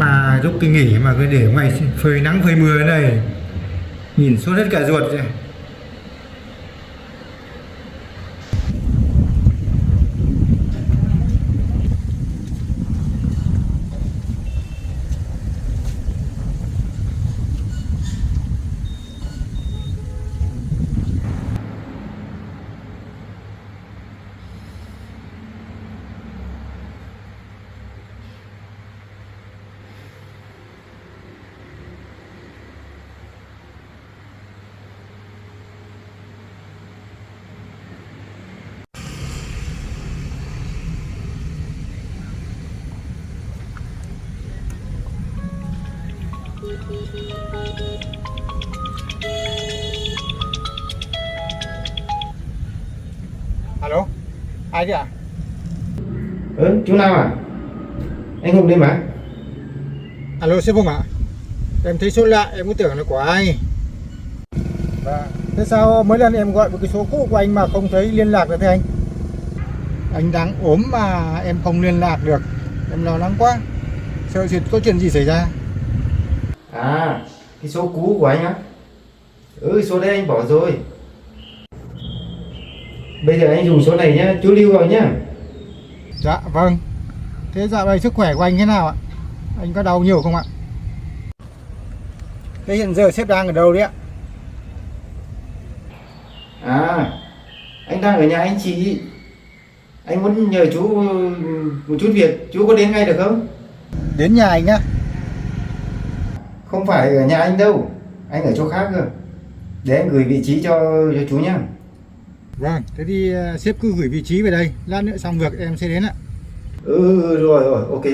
Mà lúc kỳ nghỉ mà cứ để ngoài phơi nắng phơi mưa này, nhìn sốt hết cả ruột rồi. Alo, ai đấy ạ? Chú Nam à? Anh Hùng đây mà. Alo sếp Hùng ạ. Em thấy số lạ, em cứ tưởng là của ai. Vâng. Thế sao mấy lần em gọi một cái số cũ của anh mà không thấy liên lạc được thế anh? Anh đang ốm mà em không liên lạc được. Em lo lắng quá. Sợ có chuyện gì xảy ra. À, cái số cũ của anh á? Số đấy anh bỏ rồi. Bây giờ anh dùng số này nhá, chú lưu vào nhá. Dạ vâng. Thế dạo này sức khỏe của anh thế nào ạ? Anh có đau nhiều không ạ? Thế hiện giờ sếp đang ở đâu đấy ạ? À, anh đang ở nhà anh chị. Anh muốn nhờ chú một chút việc, chú có đến ngay được không? Đến nhà anh á? Không phải ở nhà anh đâu, anh ở chỗ khác cơ. Để anh gửi vị trí cho chú nhá. Vâng, thế thì sếp cứ gửi vị trí về đây. Lát nữa xong việc em sẽ đến ạ. Rồi, ok.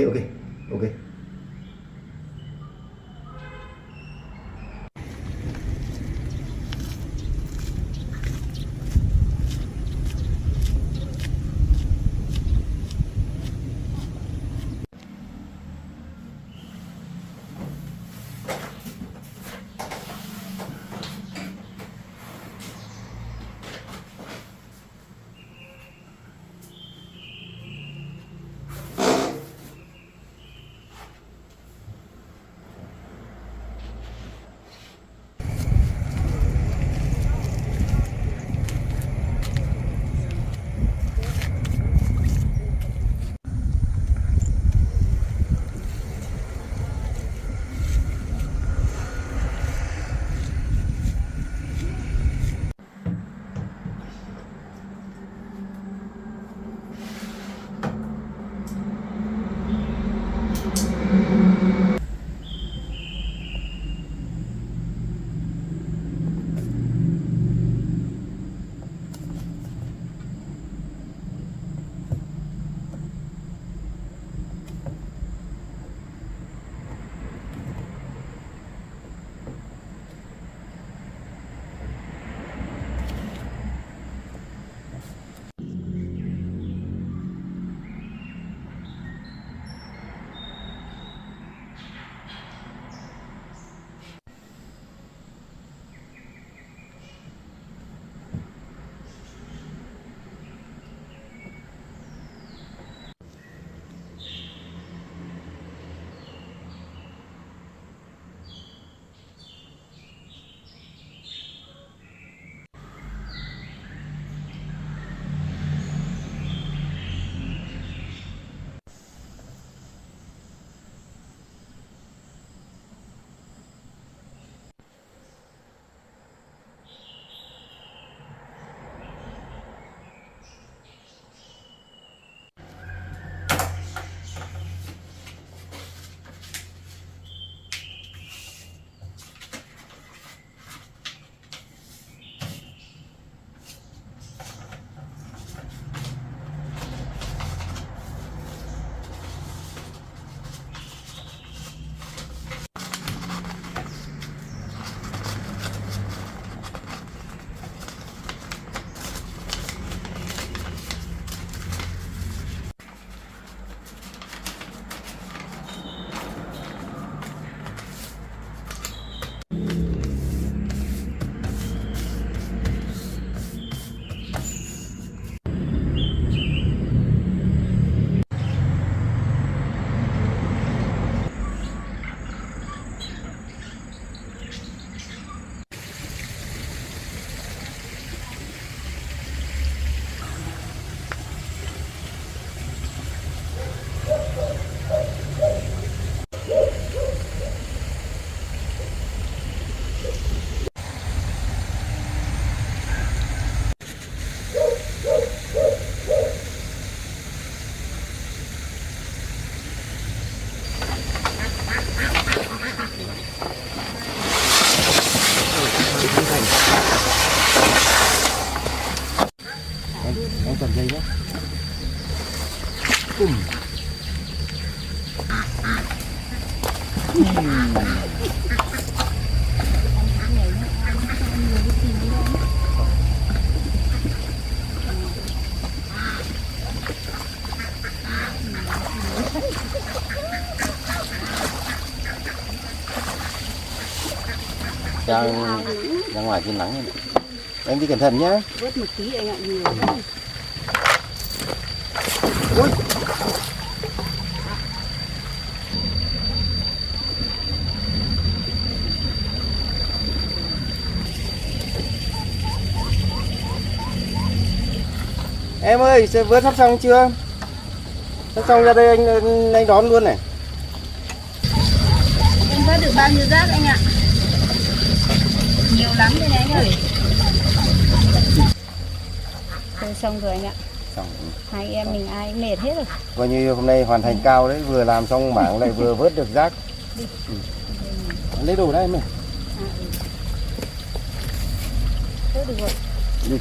dây nhé. Ra ngoài trên nắng em đi cẩn thận nhé. Vớt một tí anh ạ, nhiều. Ui. Em ơi, vớt sắp xong chưa? Sắp xong ra đây anh đón luôn này. Em vớt được bao nhiêu rác anh ạ? Nhiều lắm đây này anh ơi. Thôi xong rồi anh ạ. Xong. Hai em mình ai mệt hết rồi. Coi như hôm nay hoàn thành cao đấy, vừa làm xong mảng lại vừa vớt được rác. Lấy đồ đây em ơi. Thôi được rồi. Đi.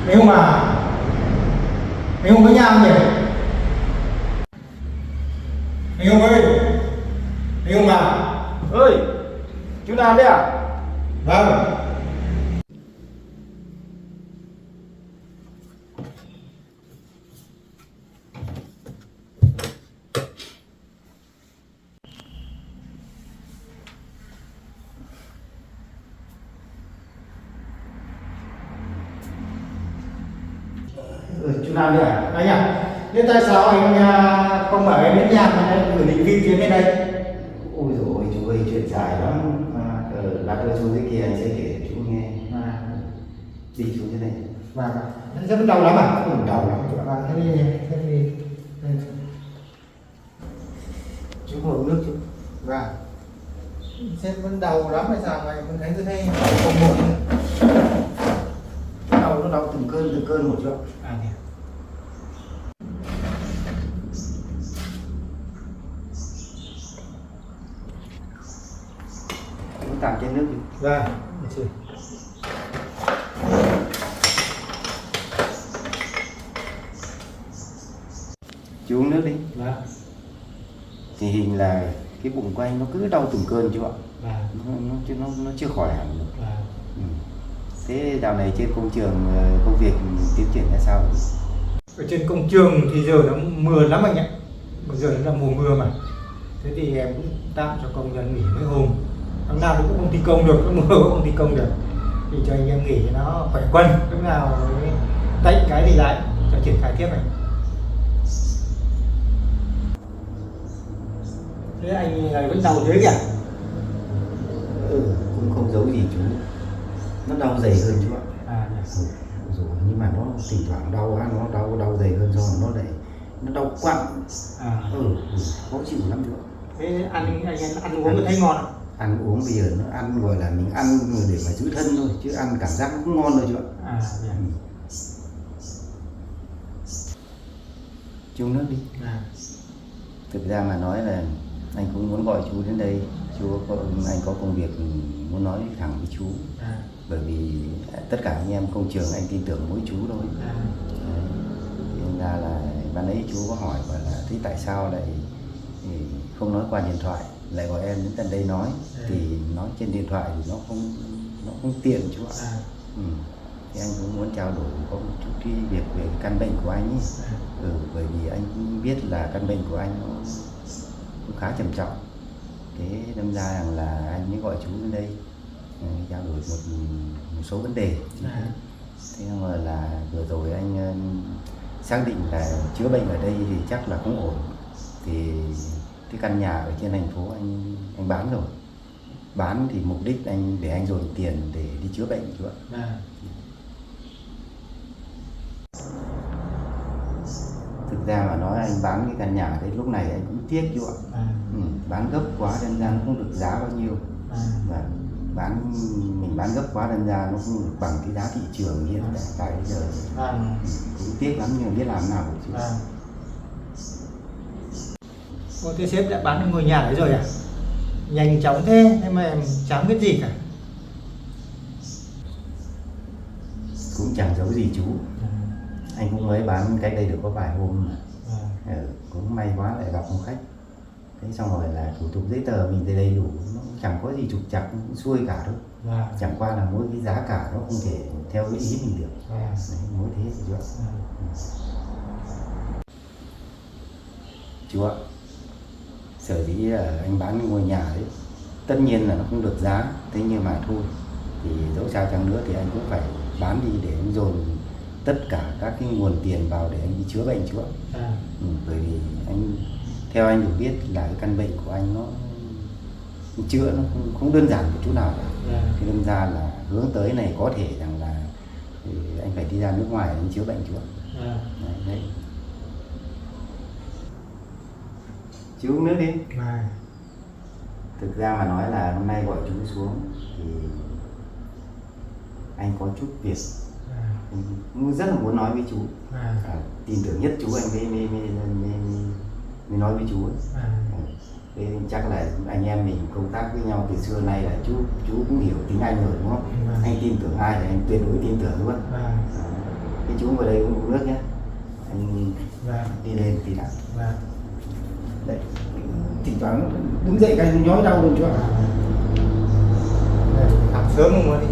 Anh Hùng à, anh Hùng có nhà không nhỉ? Anh Hùng ơi, anh Hùng à. Ơi, chú làm đấy à? Vâng. Chú làm đấy à? Anh à, thế tại sao anh không bảo em đến nhà mà anh gửi định vị chuyến đến đây? Ôi dồi ôi, chú ơi, chuyện dài lắm. Lát nữa chú dưới kia anh sẽ kể cho chú nghe. Đi chú thế này. Vâng, anh rất đau lắm à? Đau lắm. Vâng, thế đi, thế đi. Chú có uống nước chú. Vâng. Sếp vẫn đau lắm hay sao mà mình thấy cứ thấy không một. Nó đau từng cơn một chú ạ. À thế. Chú tạm trên nước đi. Vâng, chị. Chú uống nước đi. Vâng. Thì hình là cái bụng của anh nó cứ đau từng cơn chú ạ. Vâng. Nó chưa khỏi hẳn được. Vâng. Thế dạo này trên công trường công việc tiến triển ra sao? Ở trên công trường thì giờ nó mưa lắm anh ạ. Bây giờ nó là mùa mưa mà. Thế thì em cũng tạm cho công nhân nghỉ mấy hôm. Năm nào thì cũng không thi công được, nó mưa cũng không thi công được. Thì cho anh em nghỉ cho nó khỏe quân. Lúc nào tạnh cái thì lại cho triển khai tiếp này. Thế anh này vẫn đau thế kìa. Cũng không giấu gì chú. Nó đau dày hơn chú ạ. À, Rồi nhưng mà nó thỉnh thoảng đau á, nó đau dày hơn rồi nó đau quặn. Khó chịu lắm chú ạ. Thế anh uống có thấy ngon không? Ăn uống bây giờ nó ăn gọi là mình ăn để mà giữ thân thôi, chứ ăn cảm giác nó cũng ngon rồi chú ạ. Chú uống nước đi. Thực ra mà nói là anh cũng muốn gọi chú đến đây, anh có công việc muốn nói thẳng với chú. Bởi vì tất cả anh em công trường anh tin tưởng mỗi chú thôi. Nên ra là ban nãy chú có hỏi gọi là thế tại sao lại không nói qua điện thoại, lại gọi em đến tận đây nói. Thì nói trên điện thoại thì nó không tiện chú ạ. Thì anh cũng muốn trao đổi có một chút cái việc về căn bệnh của anh ấy. Bởi vì anh cũng biết là căn bệnh của anh nó cũng khá trầm trọng. Thế đâm ra rằng là anh mới gọi chú đến đây trao đổi một số vấn đề. Thế mà là vừa rồi anh xác định là chữa bệnh ở đây thì chắc là không ổn. Thì cái căn nhà ở trên thành phố anh bán rồi. Bán thì mục đích anh để anh dồn tiền để đi chữa bệnh chú ạ. Thực ra mà nói anh bán cái căn nhà đấy lúc này anh cũng tiếc chú ạ. Bán gấp quá nên ra nó không được giá bao nhiêu. Và mình bán gấp quá nên ra nó không được bằng cái giá thị trường hiện tại bây giờ. Cũng tiếc lắm nhưng mà biết làm nào được chú. Thế sếp đã bán được ngôi nhà đấy rồi à? Nhanh chóng thế, nhưng mà em chẳng biết gì cả. Cũng chẳng giấu gì chú. Anh cũng mới bán cách đây được có vài hôm mà. Cũng may quá lại gặp một khách. Thế xong rồi là thủ tục giấy tờ mình tới đầy đủ, nó cũng chẳng có gì trục trặc, cũng xuôi cả đâu. Chẳng qua là mỗi cái giá cả nó không thể theo cái ý mình được. Đấy, mỗi thế chú ạ. Chú ạ, sở dĩ là anh bán cái ngôi nhà đấy, tất nhiên là nó không được giá, thế nhưng mà thôi, thì dẫu sao chăng nữa thì anh cũng phải bán đi để anh dồn tất cả các cái nguồn tiền vào để anh đi chữa bệnh chú ạ. Bởi vì theo anh được biết là cái căn bệnh của anh nó chữa nó không đơn giản một chút nào cả. Thì đâm ra là hướng tới này có thể rằng là anh phải đi ra nước ngoài anh chữa bệnh chú ạ. Đấy. Chú uống nước đi. Thực ra mà nói là hôm nay gọi chú xuống thì anh có chút việc anh rất là muốn nói với chú. Tin tưởng nhất chú anh mới nói với chú ấy. Thế chắc là anh em mình công tác với nhau từ xưa nay là chú cũng hiểu tiếng Anh rồi đúng không? Anh tin tưởng ai thì anh tuyệt đối tin tưởng luôn. cái chú vào đây uống nước nhé, anh đi lên tí nào. Đấy, thỉnh thoảng đứng dậy cái nhói đau luôn chú ạ. Học sớm không đi.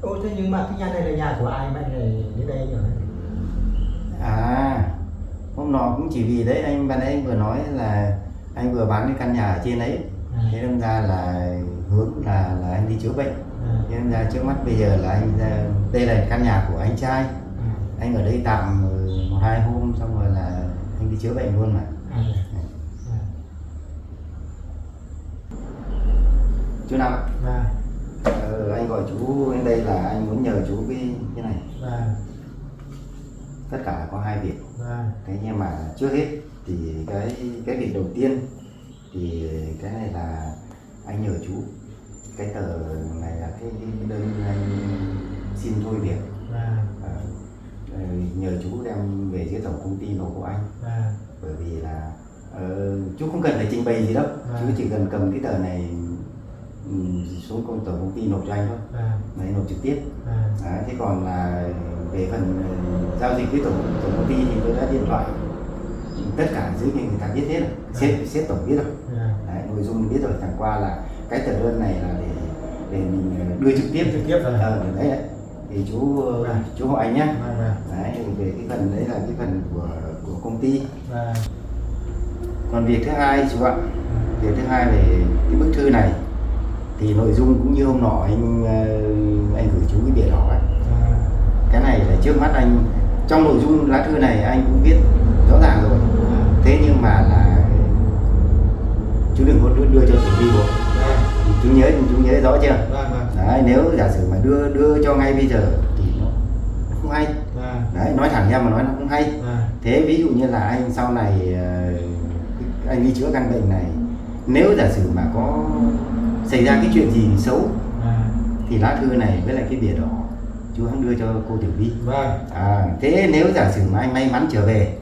Ôi thế nhưng mà cái nhà này là nhà của ai mà anh này đến đây nhỉ? À, hôm nọ cũng chỉ vì đấy anh ban nãy anh vừa nói là anh vừa bán cái căn nhà ở trên đấy, thế đâm ra là hướng là anh đi chữa bệnh, thế đâm ra trước mắt bây giờ là anh ra, đây là căn nhà của anh trai, anh ở đây tạm 1-2 hôm xong rồi là anh đi chữa bệnh luôn mà. Chú nào ạ? Anh gọi chú đến đây là anh muốn nhờ chú cái này. Tất cả có 2 việc. Thế nhưng mà trước hết thì cái việc đầu tiên thì cái này là anh nhờ chú, cái tờ này là cái đơn anh xin thôi việc. Nhờ chú đem về dưới tổng công ty nộp của anh. Bởi vì là chú không cần phải trình bày gì đâu, chú chỉ cần cầm cái tờ này xuống tổng công ty nộp cho anh thôi, này nộp trực tiếp. Thế còn là về phần giao dịch với tổng công ty thì tôi đã điện thoại, tất cả dưới người ta biết hết rồi, sếp tổng biết rồi. Đấy, nội dung biết rồi, chẳng qua là cái tờ đơn này là để mình đưa trực tiếp rồi. Đấy thì chú họ anh nhé. Đấy, về cái phần đấy là cái phần của công ty. Còn việc thứ hai chú ạ, việc thứ hai về cái bức thư này thì nội dung cũng như hôm nọ anh gửi chú cái bìa đỏ ấy. Cái này là trước mắt anh, trong nội dung lá thư này anh cũng viết rõ ràng rồi. Thế nhưng mà là chú đừng có đưa cho Tieu Vi bộ. Chú nhớ rõ chưa? Đấy, nếu giả sử mà đưa cho ngay bây giờ thì nó không hay. Đấy, nói thẳng ra mà nói nó không hay. Thế ví dụ như là anh sau này anh đi chữa căn bệnh này, nếu giả sử mà có xảy ra cái chuyện gì xấu thì lá thư này với lại cái bìa đỏ chú hãy đưa cho cô Tieu Vi. Thế nếu giả sử mà anh may mắn trở về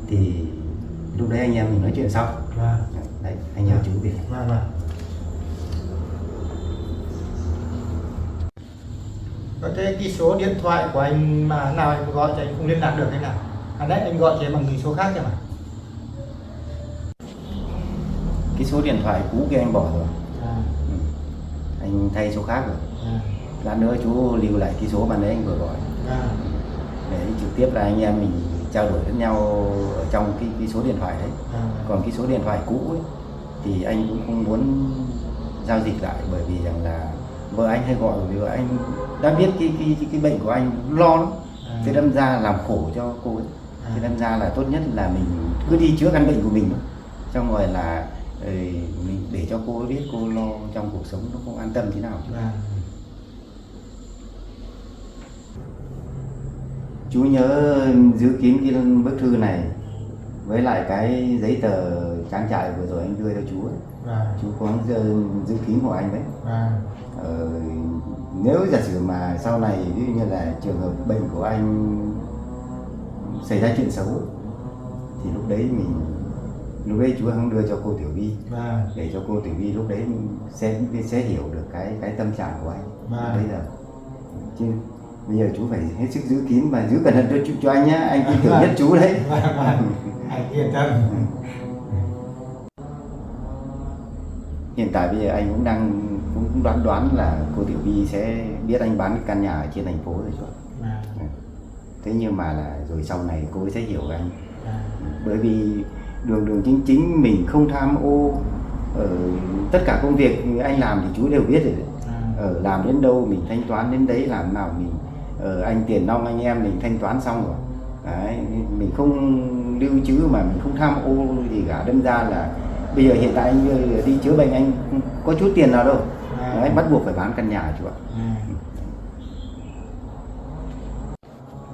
thì lúc đấy anh em mình nói chuyện sau. Đấy, anh nhờ chú việc. Có cái số điện thoại của anh mà nào anh gọi cho anh không liên lạc được hay nào? Đấy anh gọi cho em bằng cái số khác chứ mà. Cái số điện thoại cũ kia anh bỏ rồi. Anh thay số khác rồi. Lát nữa chú lưu lại cái số mà đấy anh vừa gọi. Để trực tiếp là anh em mình trao đổi với nhau ở trong cái số điện thoại đấy. Còn cái số điện thoại cũ ấy, thì anh cũng không muốn giao dịch lại, bởi vì rằng là vợ anh hay gọi, vì vợ anh đã biết cái bệnh của anh lo lắm. Thế đâm ra làm khổ cho cô ấy. Thế đâm ra là tốt nhất là mình cứ đi chữa căn bệnh của mình, xong rồi là mình để cho cô ấy biết cô lo trong cuộc sống nó không an tâm thế nào. Chú nhớ giữ kín cái bức thư này với lại cái giấy tờ trang trại vừa rồi anh đưa cho chú ấy. Chú có giữ kín của anh đấy. Nếu giả sử mà sau này ví dụ như là trường hợp bệnh của anh xảy ra chuyện xấu thì lúc đấy chú không đưa cho cô Tieu Vi, để cho cô Tieu Vi lúc đấy sẽ hiểu được cái tâm trạng của anh. Bây giờ chứ bây giờ chú phải hết sức giữ kín và giữ cẩn thận cho anh nhé, anh tin tưởng nhất chú đấy. Anh yên tâm. Hiện tại bây giờ anh cũng đoán là cô Tieu Vi sẽ biết anh bán cái căn nhà ở trên thành phố rồi chú ạ. Thế nhưng mà là rồi sau này cô ấy sẽ hiểu anh. Bởi vì đường chính mình không tham ô, tất cả công việc anh làm thì chú đều biết rồi đấy. Làm đến đâu mình thanh toán đến đấy, làm nào mình anh tiền nong anh em mình thanh toán xong rồi. Đấy, mình không lưu trữ mà mình không tham ô gì cả, đâm ra là bây giờ hiện tại anh đi chữa bệnh anh không có chút tiền nào đâu. Đấy, bắt buộc phải bán căn nhà chú ạ.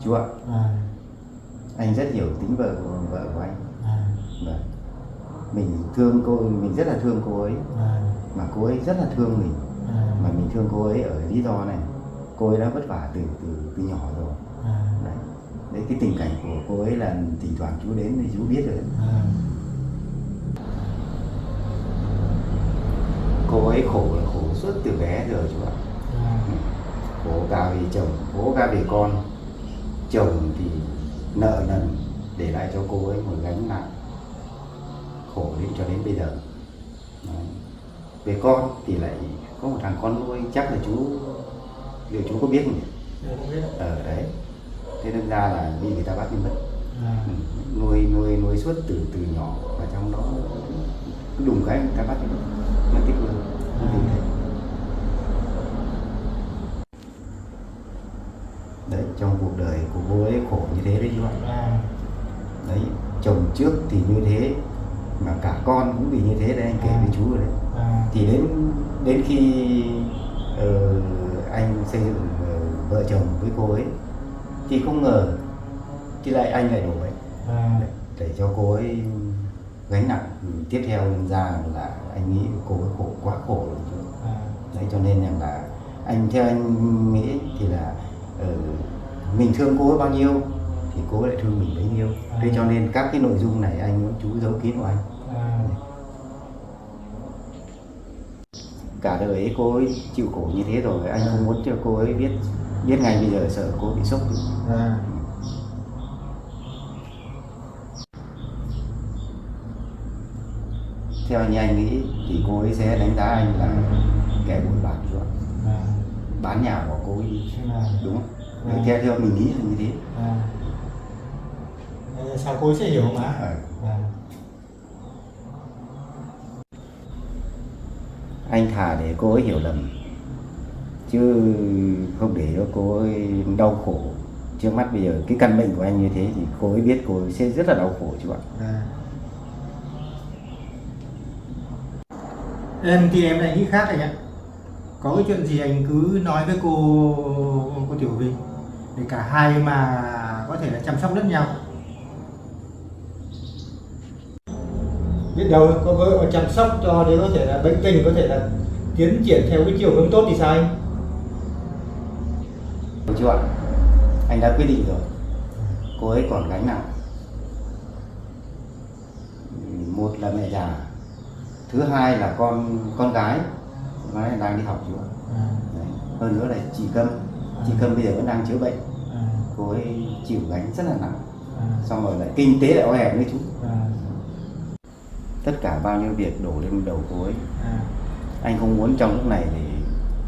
Chú ạ, anh rất hiểu tính vợ của anh. Vâng. Mình thương cô, mình rất là thương cô ấy, mà cô ấy rất là thương mình. Mà mình thương cô ấy ở lý do này, cô ấy đã vất vả từ nhỏ rồi. Đấy, cái tình cảnh của cô ấy là thỉnh thoảng chú đến thì chú biết rồi. Cô ấy khổ là khổ suốt từ bé rồi chú ạ. Khổ cả vì chồng, khổ cả vì con. Chồng thì nợ nần để lại cho cô ấy một gánh nặng khổ đến cho đến bây giờ. Đấy. Về con thì lại có một thằng con nuôi, chắc là liệu chú có biết không nhỉ? Đấy. Thế nên ra là bị người ta bắt đi mất. Nuôi suốt từ nhỏ, và trong đó cứ đùng cái người ta bắt đi mất tích luôn. Đấy, trong cuộc đời của cô ấy khổ như thế đấy chú ạ. Đấy, chồng trước thì như thế, mà cả con cũng bị như thế đấy, anh kể với chú rồi đấy. Thì đến khi anh xây dựng vợ chồng với cô ấy thì không ngờ thì anh lại đổ bệnh để cho cô ấy gánh nặng tiếp theo ra, là anh nghĩ cô ấy khổ, quá khổ rồi chú. Đấy, cho nên là theo anh nghĩ thì là mình thương cô ấy bao nhiêu thì cô ấy lại thương mình bấy nhiêu. Thế cho nên các cái nội dung này anh muốn chú giấu kín của anh. Cả đời ấy cô ấy chịu khổ như thế rồi, anh không muốn cho cô ấy biết ngay bây giờ, sợ cô bị sốc. Theo anh nghĩ thì cô ấy sẽ đánh giá anh là kẻ buôn bán rồi, bán nhà của cô ấy đi, đúng không? Theo mình nghĩ là như thế. Sao cô ấy sẽ hiểu mà. Anh thà để cô ấy hiểu lầm, chứ không để cho cô ấy đau khổ. Trước mắt bây giờ cái căn bệnh của anh như thế thì cô ấy biết cô ấy sẽ rất là đau khổ chú ạ. Em thì em lại nghĩ khác anh ạ. Có cái chuyện gì anh cứ nói với cô Tieu Vi để cả hai mà có thể là chăm sóc lẫn nhau. Biết đâu có vợ mà chăm sóc cho thì có thể là bệnh tình có thể là tiến triển theo cái chiều hướng tốt thì sao anh? Đúng chưa ạ? Anh đã quyết định rồi. Cô ấy còn gánh nặng. Một là mẹ già, thứ hai là con gái đang đi học chú ạ. Hơn nữa là chị Câm bây giờ vẫn đang chữa bệnh. Cô ấy chịu gánh rất là nặng. Xong rồi lại kinh tế lại eo hẹp nữa chú. Tất cả bao nhiêu việc đổ lên đầu cô ấy. Anh không muốn trong lúc này thì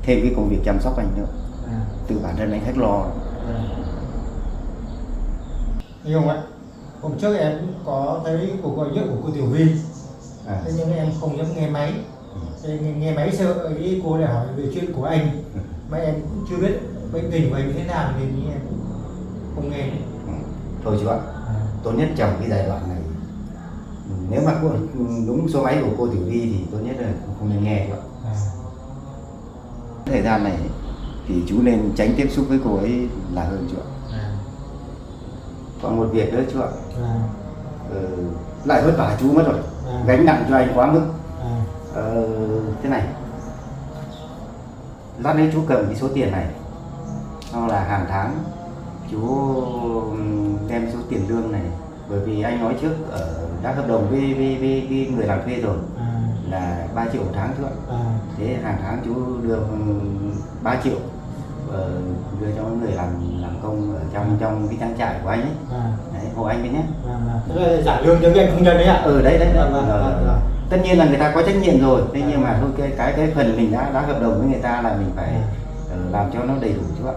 thêm cái công việc chăm sóc anh nữa. Từ bản thân anh hết lo. Anh không ạ? Hôm trước em cũng có thấy cuộc gọi điện của cô Tieu Vi. Thế nhưng em không dám nghe máy. Nghe máy sợ ý cô lại hỏi về chuyện của anh. Mà em cũng chưa biết bệnh tình của anh như thế nào nên em cũng không nghe. Thôi chú ạ, tốt nhất trong cái giai đoạn này, nếu mà đúng số máy của cô Tieu Vi thì tốt nhất là không nên nghe chú ạ. Thời gian này thì chú nên tránh tiếp xúc với cô ấy là hơn chú ạ. Còn một việc nữa chú ạ, lại vất vả chú mất rồi, gánh nặng cho anh quá mức. Thế này, lát nữa chú cầm cái số tiền này, sau là hàng tháng chú đem số tiền lương này, bởi vì anh nói trước đã hợp đồng với người làm thuê rồi là 3 triệu một tháng thôi. Thế hàng tháng chú đưa 3 triệu đưa cho người làm công ở trong cái trang trại của anh ấy. Đấy, hộ anh đấy nhé. Thế là trả lương cho anh công nhân đấy ạ? Đấy. Tất nhiên là người ta có trách nhiệm rồi, thế nhưng mà thôi cái phần mình đã hợp đồng với người ta là mình phải làm cho nó đầy đủ chú ạ.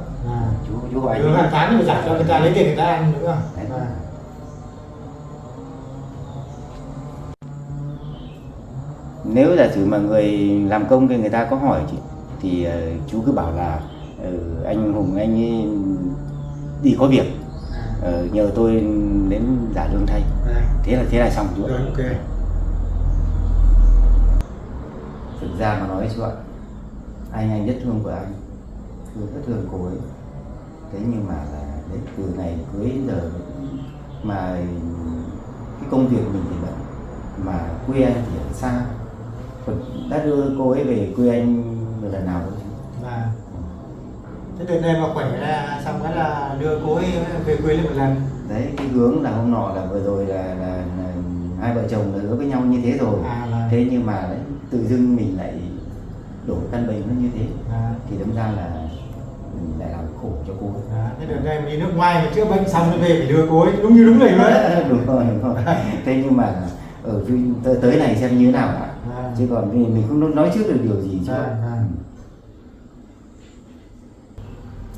Chú gọi anh hàng tháng thì trả cho người ta lấy tiền người ta ăn đúng không? Nếu giả sử mà người làm công thì người ta có hỏi thì chú cứ bảo là anh Hùng anh ấy đi có việc, nhờ tôi đến trả lương thay. Thế là xong chú ạ. Rồi, ok. Thực ra mà nói chú ạ, anh rất thương vợ anh, rất thương cô ấy. Thế nhưng mà là đấy, từ ngày cưới đến giờ mà cái công việc mình thì bận, mà quê anh thì ở xa. Đã đưa cô ấy về quê anh một lần nào đâu chứ. Thế đợt này mà khỏe là xong cái là đưa cô ấy về quê lên một lần. Đấy, cái hướng là hôm nọ là vừa rồi là hai vợ chồng đã hứa với nhau như thế rồi. Thế nhưng mà đấy, tự dưng mình lại đổi căn bệnh nó như thế. Thì đâm ra là mình lại làm khổ cho cô ấy. Thế đợt này mình đi nước ngoài mà chữa bệnh xong rồi về phải đưa cô ấy đúng như đúng này luôn. Đúng rồi. Thế nhưng mà ở tới này xem như thế nào đã. Chứ còn mình không nói trước được điều gì chứ.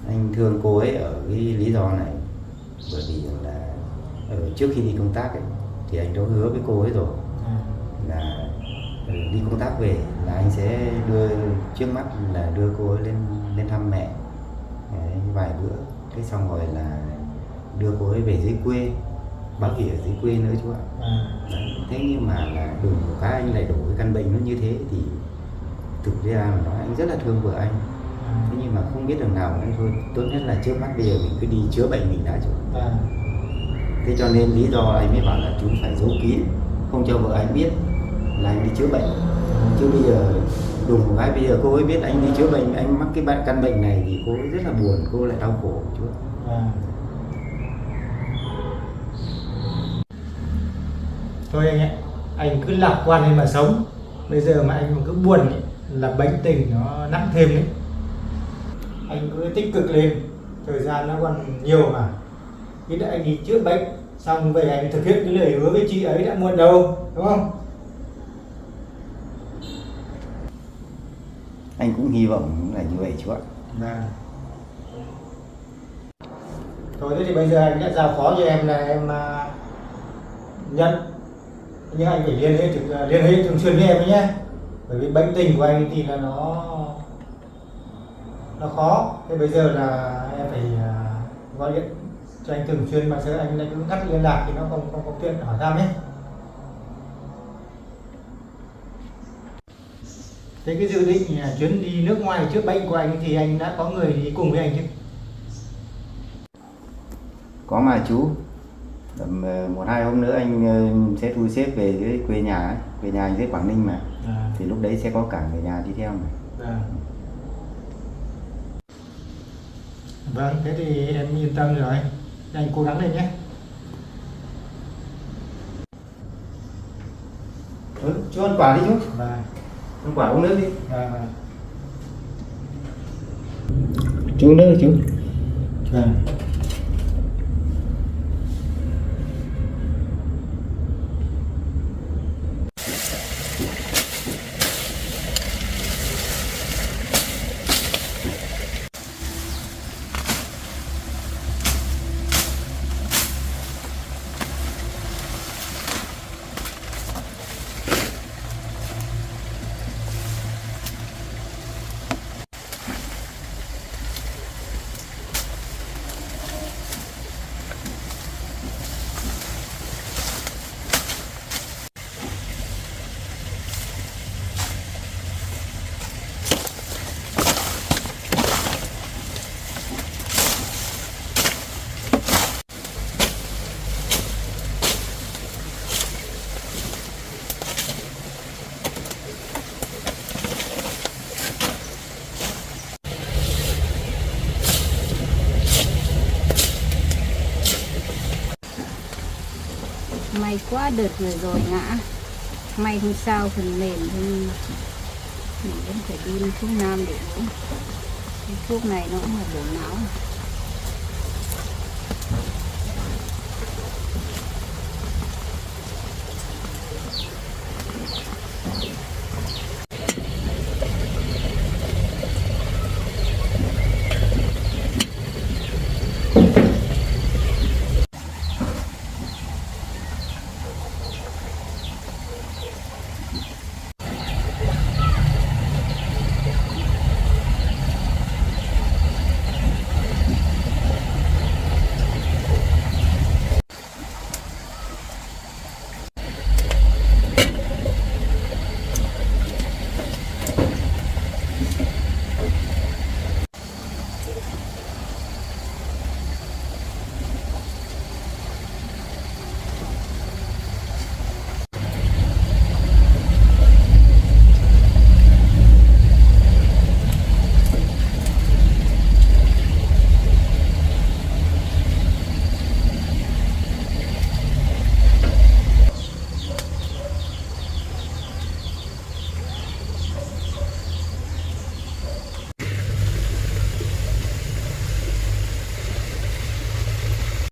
Anh thương cô ấy ở cái lý do này, bởi vì là trước khi đi công tác ấy, thì anh đã hứa với cô ấy rồi là đi công tác về là anh sẽ đưa, trước mắt là đưa cô ấy lên thăm mẹ vài bữa, thế xong rồi là đưa cô ấy về dưới quê, báo nghỉ ở dưới quê nữa chú ạ. Thế nhưng mà là đùng một cái anh lại đổ cái căn bệnh nó như thế, thì thực ra mà nói anh rất là thương vợ anh. Thế nhưng mà không biết đường nào, anh thôi tốt nhất là trước mắt bây giờ mình cứ đi chữa bệnh mình đã chú. Thế cho nên lý do anh mới bảo là chú phải giấu kín, không cho vợ anh biết là anh đi chữa bệnh. Chứ bây giờ đùng một cái bây giờ cô ấy biết anh đi chữa bệnh, anh mắc cái căn bệnh này thì cô ấy rất là buồn, cô lại đau khổ chú. Thôi anh ạ, anh cứ lạc quan lên mà sống. Bây giờ mà anh cứ buồn ấy, là bệnh tình nó nặng thêm đấy. Anh cứ tích cực lên, thời gian nó còn nhiều mà. Khi đã anh đi chữa bệnh xong về anh thực hiện cái lời hứa với chị ấy đã muộn đâu, đúng không? Anh cũng hy vọng là như vậy chú ạ. Thôi thế thì bây giờ anh đã giao phó cho em là em nhận, nhưng anh phải liên hệ thường xuyên với em nhé. Bởi vì bệnh tình của anh thì là nó khó. Thế bây giờ là em phải gọi điện cho anh thường xuyên, mà sợ anh lại cứ ngắt liên lạc thì nó không tiện hỏi thăm ấy. Thế cái dự định chuyến đi nước ngoài chữa bệnh của anh thì anh đã có người đi cùng với anh chứ? Có mà chú. Tầm 1-2 hôm nữa anh sẽ thu xếp về dưới quê nhà ấy. Quê nhà anh dưới Quảng Ninh mà. Thì lúc đấy sẽ có cả người nhà đi theo mà. Vâng, thế thì em yên tâm rồi. Anh cố gắng lên nhé. Chú ăn quả đi chú. Vâng. Ăn quả uống nước đi. Vâng. Chú uống nước đi chú. Vâng. May quá đợt vừa rồi ngã. May không sao, phần mềm thì mình vẫn phải đi thuốc nam để uống. Cái thuốc này nó cũng là bổ não.